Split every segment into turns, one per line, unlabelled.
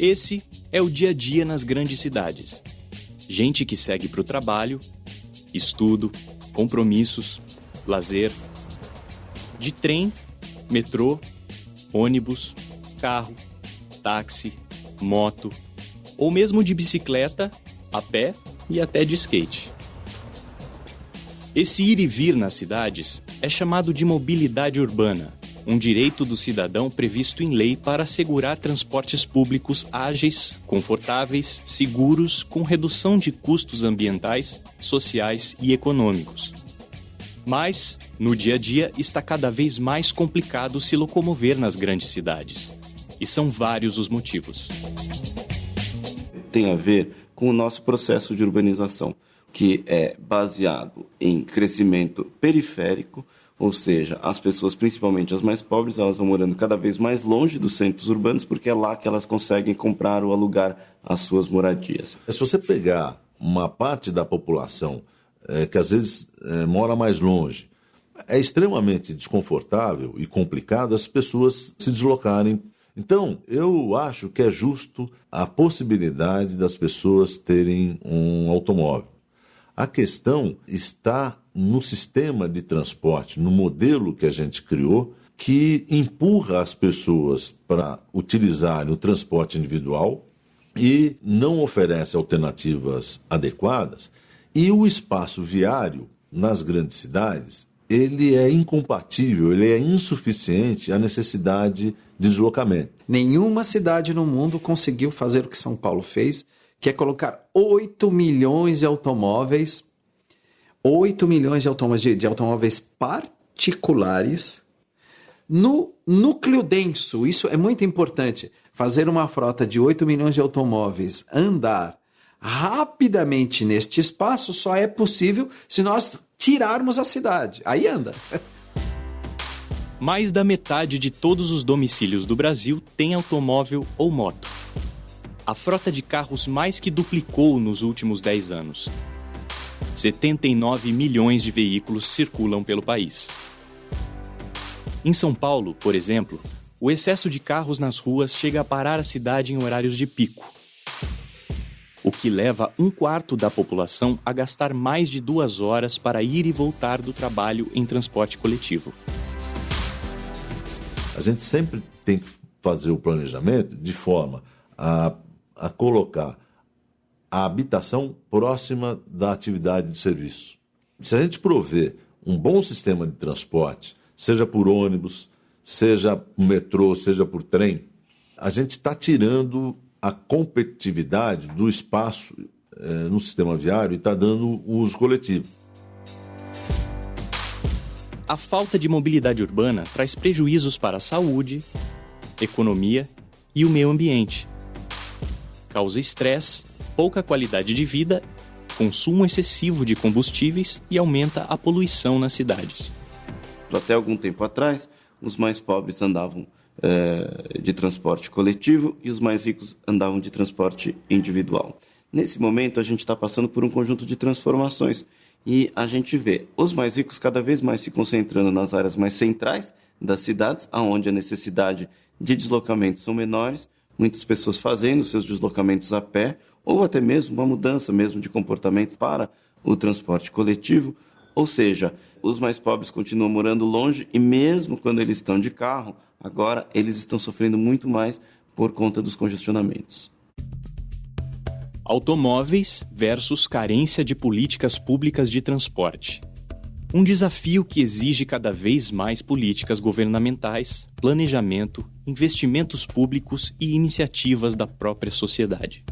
Esse é o dia a dia nas grandes cidades. Gente que segue para o trabalho, estudo, compromissos, lazer. De trem, metrô, ônibus, carro, táxi, moto, ou mesmo de bicicleta, a pé e até de skate. Esse ir e vir nas cidades é chamado de mobilidade urbana, um direito do cidadão previsto em lei para assegurar transportes públicos ágeis, confortáveis, seguros, com redução de custos ambientais, sociais e econômicos. Mas, no dia a dia, está cada vez mais complicado se locomover nas grandes cidades. E são vários os motivos.
Tem a ver com o nosso processo de urbanização, que é baseado em crescimento periférico, ou seja, as pessoas, principalmente as mais pobres, elas vão morando cada vez mais longe dos centros urbanos, porque é lá que elas conseguem comprar ou alugar as suas moradias.
Se você pegar uma parte da população que às vezes mora mais longe, é extremamente desconfortável e complicado as pessoas se deslocarem. Então, eu acho que é justo a possibilidade das pessoas terem um automóvel. A questão está no sistema de transporte, no modelo que a gente criou, que empurra as pessoas para utilizarem o transporte individual e não oferece alternativas adequadas. E o espaço viário nas grandes cidades, ele é incompatível, ele é insuficiente à necessidade de deslocamento.
Nenhuma cidade no mundo conseguiu fazer o que São Paulo fez, que é colocar 8 milhões de automóveis, 8 milhões de automóveis particulares no núcleo denso. Isso é muito importante. Fazer uma frota de 8 milhões de automóveis andar rapidamente neste espaço só é possível se nós tirarmos a cidade. Aí anda.
Mais da metade de todos os domicílios do Brasil tem automóvel ou moto. A frota de carros mais que duplicou nos últimos 10 anos. 79 milhões de veículos circulam pelo país. Em São Paulo, por exemplo, o excesso de carros nas ruas chega a parar a cidade em horários de pico, o que leva 1/4 da população a gastar mais de 2 horas para ir e voltar do trabalho em transporte coletivo.
A gente sempre tem que fazer o planejamento de forma a colocar a habitação próxima da atividade de serviço. Se a gente prover um bom sistema de transporte, seja por ônibus, seja por metrô, seja por trem, a gente está tirando a competitividade do espaço no sistema viário e está dando uso coletivo.
A falta de mobilidade urbana traz prejuízos para a saúde, economia e o meio ambiente. Causa estresse, pouca qualidade de vida, consumo excessivo de combustíveis e aumenta a poluição nas cidades.
Até algum tempo atrás, os mais pobres andavam de transporte coletivo e os mais ricos andavam de transporte individual. Nesse momento, a gente está passando por um conjunto de transformações e a gente vê os mais ricos cada vez mais se concentrando nas áreas mais centrais das cidades, onde a necessidade de deslocamentos são menores, muitas pessoas fazendo seus deslocamentos a pé ou até mesmo uma mudança mesmo de comportamento para o transporte coletivo. Ou seja, os mais pobres continuam morando longe e mesmo quando eles estão de carro, agora eles estão sofrendo muito mais por conta dos congestionamentos.
Automóveis versus carência de políticas públicas de transporte. Um desafio que exige cada vez mais políticas governamentais, planejamento, investimentos públicos e iniciativas da própria sociedade.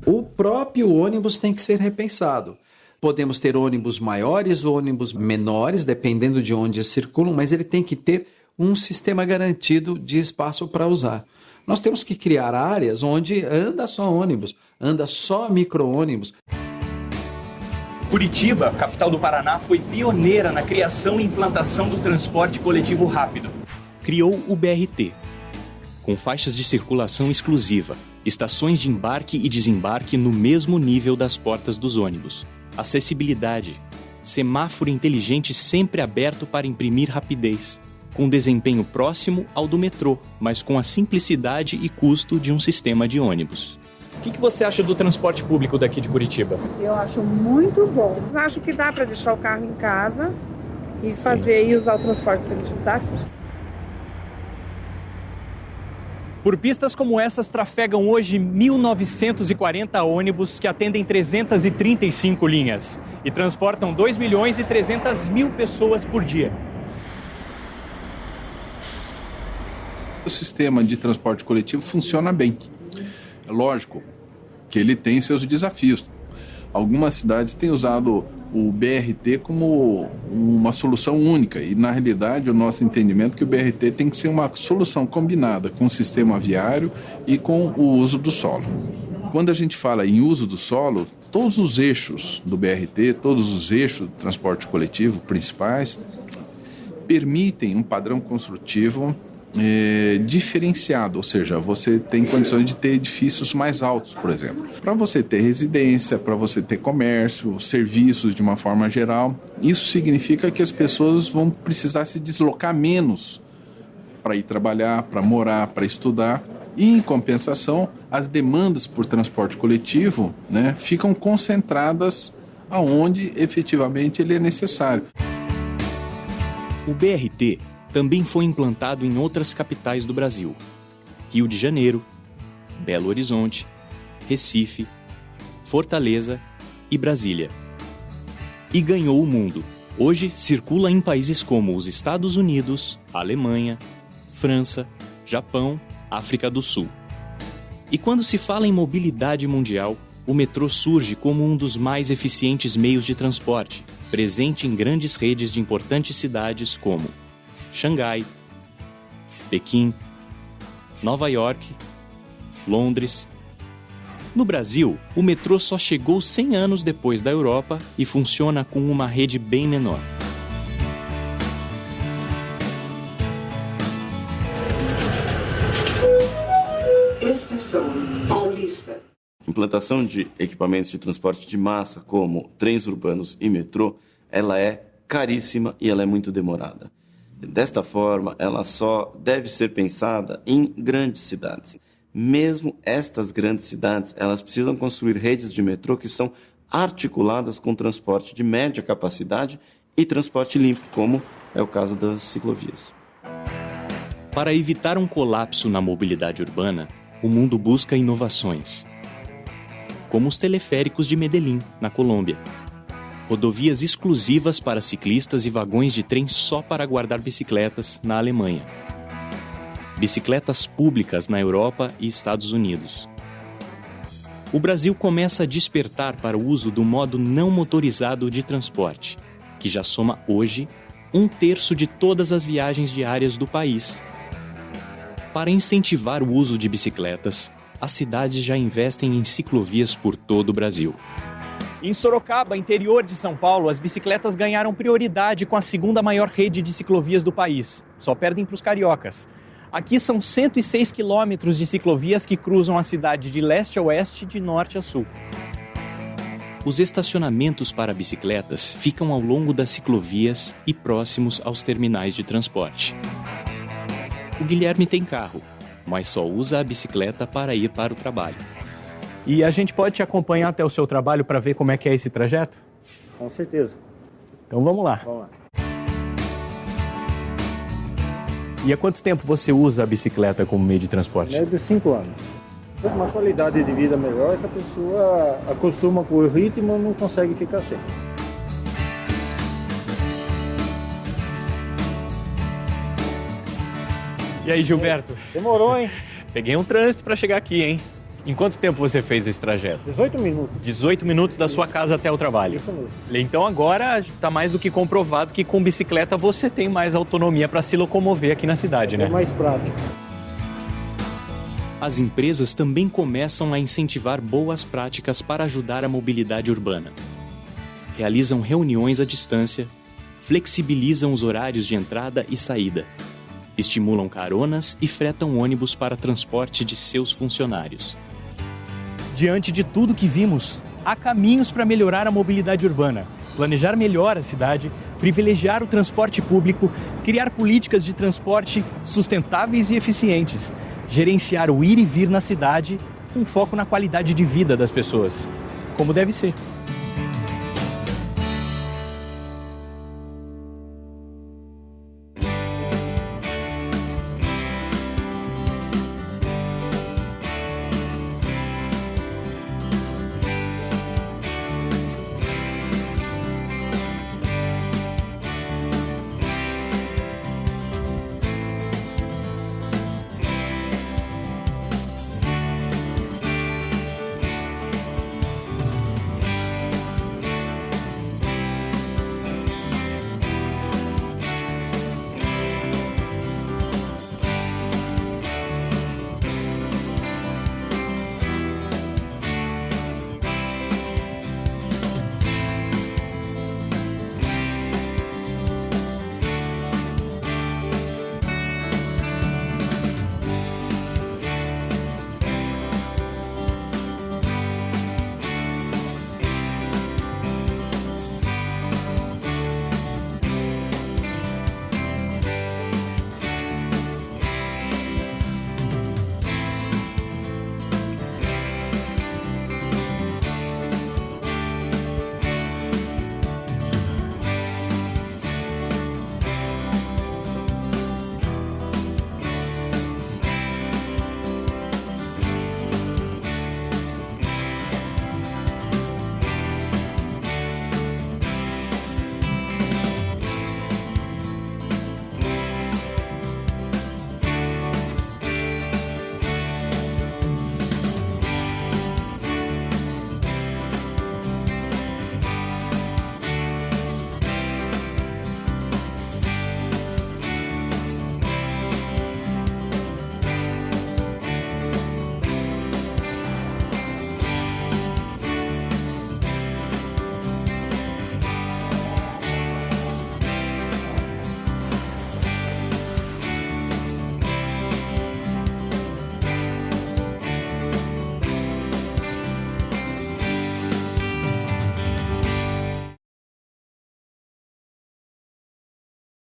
O próprio ônibus tem que ser repensado. Podemos ter ônibus maiores ou ônibus menores, dependendo de onde circulam, mas ele tem que ter um sistema garantido de espaço para usar. Nós temos que criar áreas onde anda só ônibus, anda só micro-ônibus.
Curitiba, capital do Paraná, foi pioneira na criação e implantação do transporte coletivo rápido. Criou o BRT, com faixas de circulação exclusiva, estações de embarque e desembarque no mesmo nível das portas dos ônibus, acessibilidade, semáforo inteligente sempre aberto para imprimir rapidez, com desempenho próximo ao do metrô, mas com a simplicidade e custo de um sistema de ônibus. O que você acha do transporte público daqui de Curitiba?
Eu acho muito bom. Acho que dá para deixar o carro em casa e fazer e usar o transporte coletivo. Dá sim.
Por pistas como essas trafegam hoje 1.940 ônibus que atendem 335 linhas e transportam 2.300.000 pessoas por dia.
O sistema de transporte coletivo funciona bem. É lógico que ele tem seus desafios. Algumas cidades têm usado o BRT como uma solução única e, na realidade, o nosso entendimento é que o BRT tem que ser uma solução combinada com o sistema viário e com o uso do solo. Quando a gente fala em uso do solo, todos os eixos do BRT, todos os eixos do transporte coletivo principais, permitem um padrão construtivo diferenciado, ou seja, você tem condições de ter edifícios mais altos, por exemplo. Para você ter residência, para você ter comércio, serviços de uma forma geral, isso significa que as pessoas vão precisar se deslocar menos para ir trabalhar, para morar, para estudar. E, em compensação, as demandas por transporte coletivo, ficam concentradas aonde efetivamente ele é necessário.
O BRT também foi implantado em outras capitais do Brasil: Rio de Janeiro, Belo Horizonte, Recife, Fortaleza e Brasília. E ganhou o mundo. Hoje circula em países como os Estados Unidos, Alemanha, França, Japão, África do Sul. E quando se fala em mobilidade mundial, o metrô surge como um dos mais eficientes meios de transporte, presente em grandes redes de importantes cidades como Xangai, Pequim, Nova York, Londres. No Brasil, o metrô só chegou 100 anos depois da Europa e funciona com uma rede bem menor.
Estação Paulista. Implantação de equipamentos de transporte de massa, como trens urbanos e metrô, ela é caríssima e ela é muito demorada. Desta forma, ela só deve ser pensada em grandes cidades. Mesmo estas grandes cidades, elas precisam construir redes de metrô que são articuladas com transporte de média capacidade e transporte limpo, como é o caso das ciclovias.
Para evitar um colapso na mobilidade urbana, o mundo busca inovações, como os teleféricos de Medellín, na Colômbia. Rodovias exclusivas para ciclistas e vagões de trem só para guardar bicicletas, na Alemanha. Bicicletas públicas na Europa e Estados Unidos. O Brasil começa a despertar para o uso do modo não motorizado de transporte, que já soma hoje 1/3 de todas as viagens diárias do país. Para incentivar o uso de bicicletas, as cidades já investem em ciclovias por todo o Brasil. Em Sorocaba, interior de São Paulo, as bicicletas ganharam prioridade com a segunda maior rede de ciclovias do país. Só perdem para os cariocas. Aqui são 106 quilômetros de ciclovias que cruzam a cidade de leste a oeste e de norte a sul. Os estacionamentos para bicicletas ficam ao longo das ciclovias e próximos aos terminais de transporte. O Guilherme tem carro, mas só usa a bicicleta para ir para o trabalho. E a gente pode te acompanhar até o seu trabalho para ver como é que é esse trajeto?
Com certeza.
Então vamos lá.
Vamos lá.
E há quanto tempo você usa a bicicleta como meio de transporte?
Médio de 5 anos. Uma qualidade de vida melhor que a pessoa acostuma com o ritmo e não consegue ficar sem.
E aí, Gilberto?
Demorou, hein?
Peguei um trânsito para chegar aqui, hein? Em quanto tempo você fez esse trajeto?
18 minutos.
18 minutos da sua casa até o trabalho.
Isso mesmo.
Então agora está mais do que comprovado que com bicicleta você tem mais autonomia para se locomover aqui na cidade, né?
É mais prático.
As empresas também começam a incentivar boas práticas para ajudar a mobilidade urbana. Realizam reuniões à distância, flexibilizam os horários de entrada e saída, estimulam caronas e fretam ônibus para transporte de seus funcionários. Diante de tudo que vimos, há caminhos para melhorar a mobilidade urbana, planejar melhor a cidade, privilegiar o transporte público, criar políticas de transporte sustentáveis e eficientes, gerenciar o ir e vir na cidade com foco na qualidade de vida das pessoas, como deve ser.